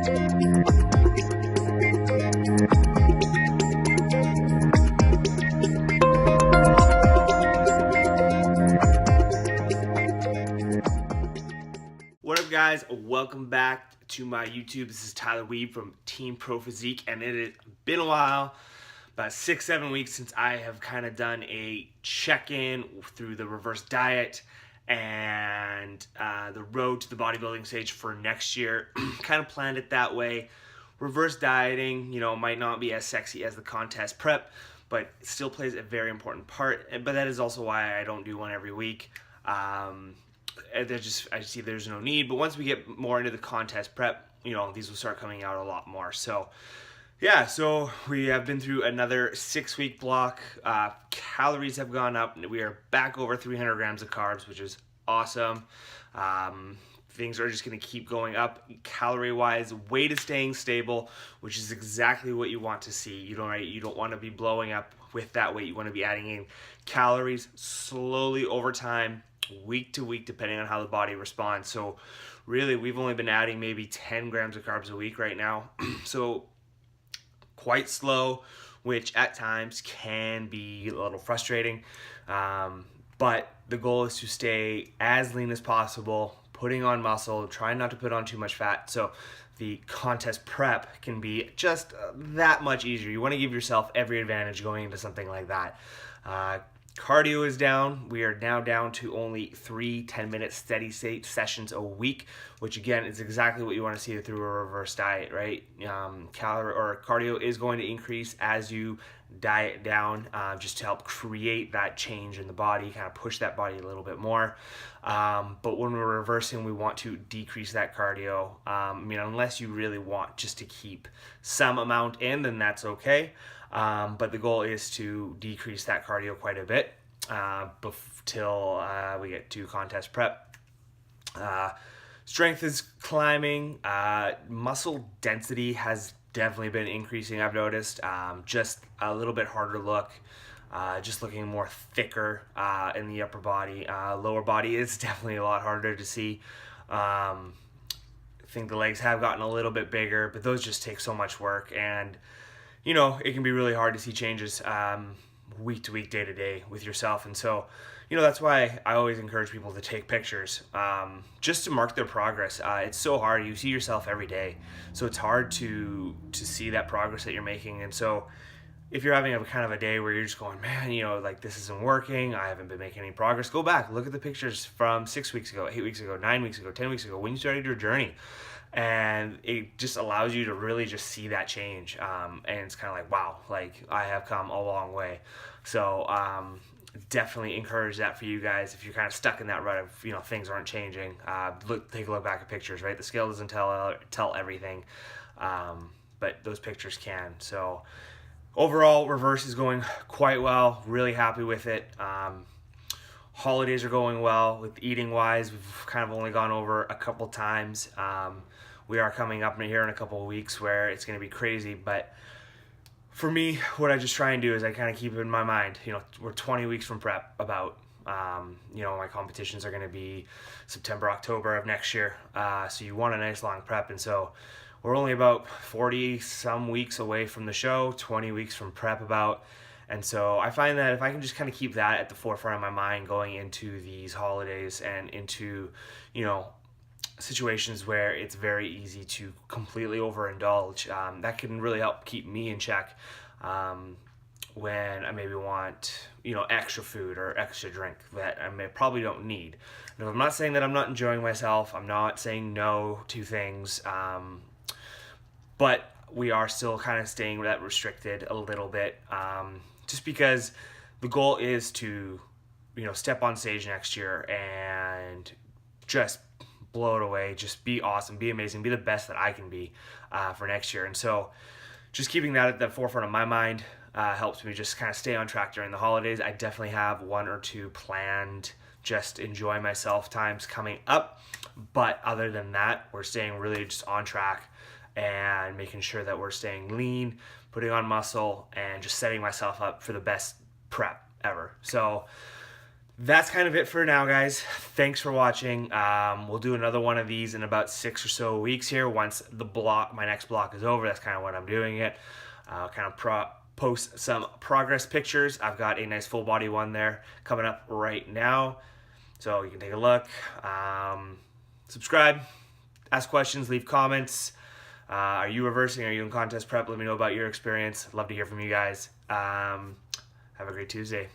What up, guys? Welcome back to my YouTube. This is Tyler Weeb from Team Pro Physique, and it has been a while, about 6-7 weeks since I have kind of done a check-in through the reverse diet and the road to the bodybuilding stage for next year. Kind of planned it that way. Reverse dieting, might not be as sexy as the contest prep, but it still plays a very important part. But that is also why I don't do one every week. I see there's no need, but once we get more into the contest prep, these will start coming out a lot more. So yeah, so we have been through another 6-week block. Calories have gone up. We are back over 300 grams of carbs, which is awesome. Things are just going to keep going up calorie wise. Weight is staying stable, which is exactly what you want to see. You don't want to be blowing up with that weight. You want to be adding in calories slowly over time, week to week, depending on how the body responds. So really, we've only been adding maybe 10 grams of carbs a week right now. So quite slow, which at times can be a little frustrating. But the goal is to stay as lean as possible, putting on muscle, trying not to put on too much fat. So the contest prep can be just that much easier. You want to give yourself every advantage going into something like that. Cardio is down. We are now down to only 3 10-minute steady state sessions a week, which again is exactly what you want to see through a reverse diet, right? Cardio is going to increase as you diet down, just to help create that change in the body, kind of push that body a little bit more. But when we're reversing, we want to decrease that cardio. Unless you really want just to keep some amount in, then that's okay. But the goal is to decrease that cardio quite a bit till we get to contest prep. Strength is climbing. Muscle density has definitely been increasing, I've noticed. Just a little bit harder look. Just looking more thicker in the upper body. Lower body is definitely a lot harder to see. I think the legs have gotten a little bit bigger, but those just take so much work, and it can be really hard to see changes week to week, day to day with yourself. And so, that's why I always encourage people to take pictures just to mark their progress. It's so hard. You see yourself every day, so it's hard to see that progress that you're making. And so if you're having a kind of a day where you're just going, man, this isn't working, I haven't been making any progress, go back, look at the pictures from 6 weeks ago, 8 weeks ago, 9 weeks ago, 10 weeks ago, when you started your journey. And it just allows you to really just see that change. And it's kind of like, wow, I have come a long way. So definitely encourage that for you guys. If you're kind of stuck in that rut of, things aren't changing, take a look back at pictures, right? The scale doesn't tell everything, but those pictures can. So overall, reverse is going quite well. Really happy with it. Holidays are going well. With eating wise, we've kind of only gone over a couple times. We are coming up here in a couple of weeks where it's going to be crazy, but for me, what I just try and do is I kind of keep it in my mind, we're 20 weeks from prep about. My competitions are going to be September, October of next year. So you want a nice long prep, and so we're only about 40 some weeks away from the show, 20 weeks from prep about. And so I find that if I can just kind of keep that at the forefront of my mind going into these holidays and into, situations where it's very easy to completely overindulge, that can really help keep me in check when I maybe want, extra food or extra drink that I probably don't need. Now, I'm not saying that I'm not enjoying myself. I'm not saying no to things, but we are still kind of staying that restricted a little bit, just because the goal is to, step on stage next year and just blow it away, just be awesome, be amazing, be the best that I can be for next year. And so just keeping that at the forefront of my mind helps me just kind of stay on track during the holidays. I definitely have 1 or 2 planned just enjoy myself times coming up, but other than that, we're staying really just on track and making sure that we're staying lean, putting on muscle, and just setting myself up for the best prep ever. So that's kind of it for now, guys. Thanks for watching. We'll do another one of these in about 6 or so weeks here. Once my next block is over, that's kind of when I'm doing it. Post some progress pictures. I've got a nice full body one there coming up right now, so you can take a look. Subscribe, ask questions, leave comments. Are you reversing? Are you in contest prep? Let me know about your experience. Love to hear from you guys. Have a great Tuesday.